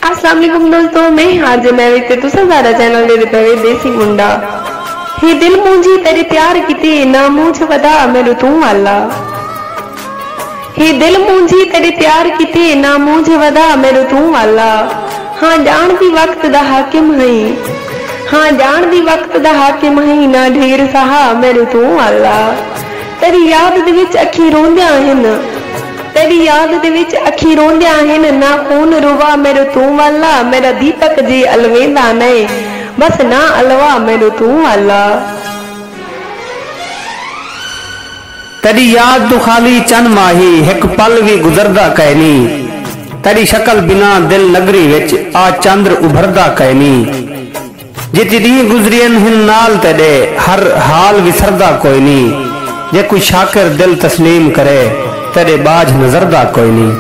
अस्सलाम वालेकुम दोस्तों, मैं हाजिर मैं तुसा सारा चैनल दे पे देसी मुंडा। हे दिल मुंजी तेरे प्यार किते ना मूंछ वदा मेरे तू वाला। हे दिल मुंजी तेरे प्यार किते ना मूंछ वदा मेरे तू वाला। हाँ जान दी वक्त दा हाकिम है, हाँ जान दी वक्त दा हाकिम है ना ढेर सहा मेरे तू वाला। तेरी याद दे विच अखी रोंदियां हन, तेरी याद दे विच अखी रोंदियां हन ना खून रुवा मेरे तू वाला। मेरा दीपक जी अलवेंदा नहीं बस ना अलवा मेरे तू वाला। तेरी याद तो खाली चंद माही एक पल भी गुजरदा कहनी। तेरी शक्ल बिना दिल नगरी विच आ चंद्र उभरदा कहनी। जिती दी गुजरियन हिन नाल तेरे हर हाल विसरदा कोई नहीं। जे कोई शाकिर दिल तस्लीम करे तेरे बाज नजरदा कोई नहीं।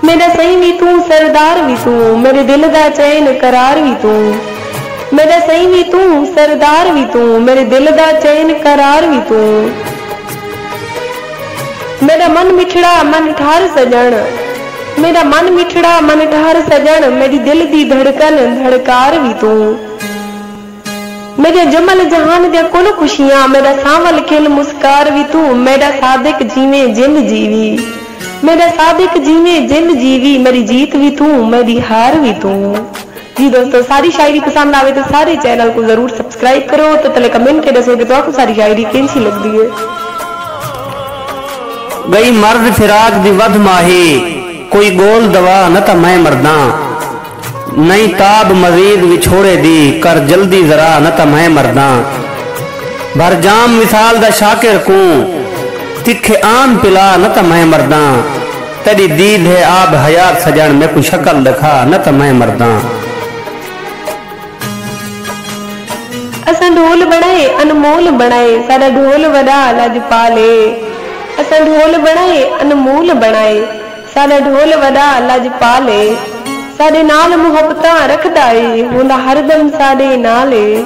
मेरा सही भी तू सरदार भी तू मेरे दिल दा चैन करार भी तू। मेरा सही भी तू सरदार भी तू मेरे दिल दा चैन करार भी तू। मेरा मन मिठड़ा मन ठार सजन, मेरा मन मिठड़ा मन ठार सजन मेरी दिल दी धड़कन धड़कार भी तू। मेरे जमल जहान दे कुल खुशियां मेरा सावल खिल मुस्कार भी तू। मेरा सादिक जीवे जिंद जीवी, मेरा सादिक जीवे जिंद जीवी मेरी जीत भी तू मेरी हार भी तू। जी दोस्तों, सारी शायरी पसंद आवे तो सारे चैनल को जरूर सब्सक्राइब करो। तो तले कमेंट के दसो कि तो आपको सारी शायरी कैसी लगती है। गई मर्द फिराक दी वध माही कोई गोल दवा न तो मैं मरदा। नहीं ताब मजीद विछोड़े दी कर जल्दी जरा न तो मैं मरदा। भर जाम मिसाल दा शाकिर को तिखे आम पिला न तो मैं मरदा। तेरी दीद है आब हयात सजन में कोई शक्ल दिखा न तो मैं मरदा। असा ढोल बनाए अनमोल बनाए सारा ढोल वड़ा लज पाले। असा ढोल बनाए अनमोल बनाए सारा ढोल वड़ा लज पाले। साडे नाल मुहब्बतां रखदा ए हुंदा हरदम साडे नाल ए।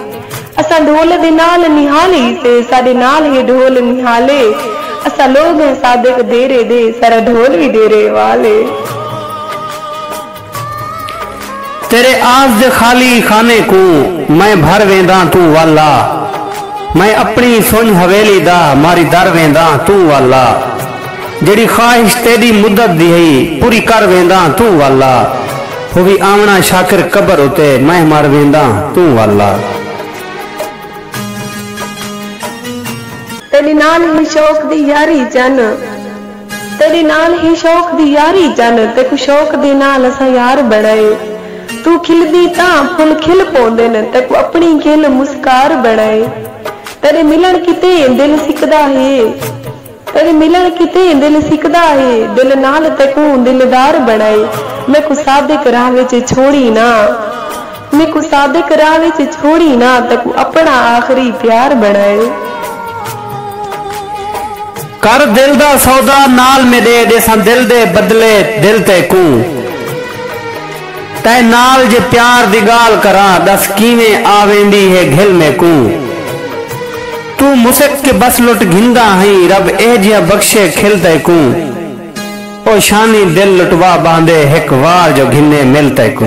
असा ढोल दे नाल निहाली से साडे नाल ही ढोल निहाले। असा लोग हैं सादिक देरे दे सारा ढोल भी देरे वाले। तेरे आस दे खाली खाने को मैं भर वेंदा तू वाला। मैं अपनी सुन हवेली दा मारी दर वेंदा तू वाला। जेड़ी ख्वाहिश तेरी मुद्दत दी है पूरी कर वेंदा तू वाला। वो भी आमना शाकिर कबर उते मैं मर वेंदा तू वाला। तेरे नाल ही शौक दी यारी जन, तेरे नाल ही शौक दी यारी जन ते शौक दे नाल असा यार बनाए। तू खिलदी तां फुल खिल पौंदे न ते अपनी खिल मुस्कार बनाए। तेरे मिलन किते दिल सिकदा है, तेरे मिलन किते दिल सिकदा है दिल नाल तकू दिलदार बनाए। मैं को सादिक राह विच छोड़ी ना, मैं को सादिक राह विच छोड़ी ना तकू अपना आखिरी प्यार बनाए। कर दिल दा सौदा नाल मेरे देसा दिल दे बदले दिल ते कू। तै नाल जे प्यार दी गाल करा दस किवें आवेंदी है घिल में कू। तू मुसक के बस लुट घिंदा है रब ए जिया बख्शे खिलते कू। ओ शानी दिल लुटवा बांधे एक वार जो घिन्ने मिलते कू।